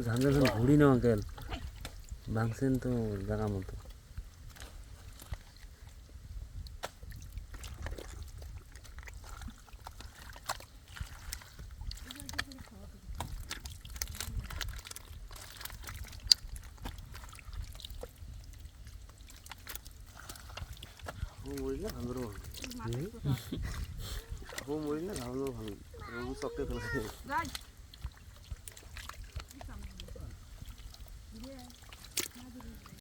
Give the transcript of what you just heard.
ধান যখন ঘুরি না আঙ্কেল ভাঙছেন তো জায়গা মতো। মরিলে ধানগুলো ভাঙবে। মরিলে ধানগুলো ভাঙবে। চকটে ফেলছে।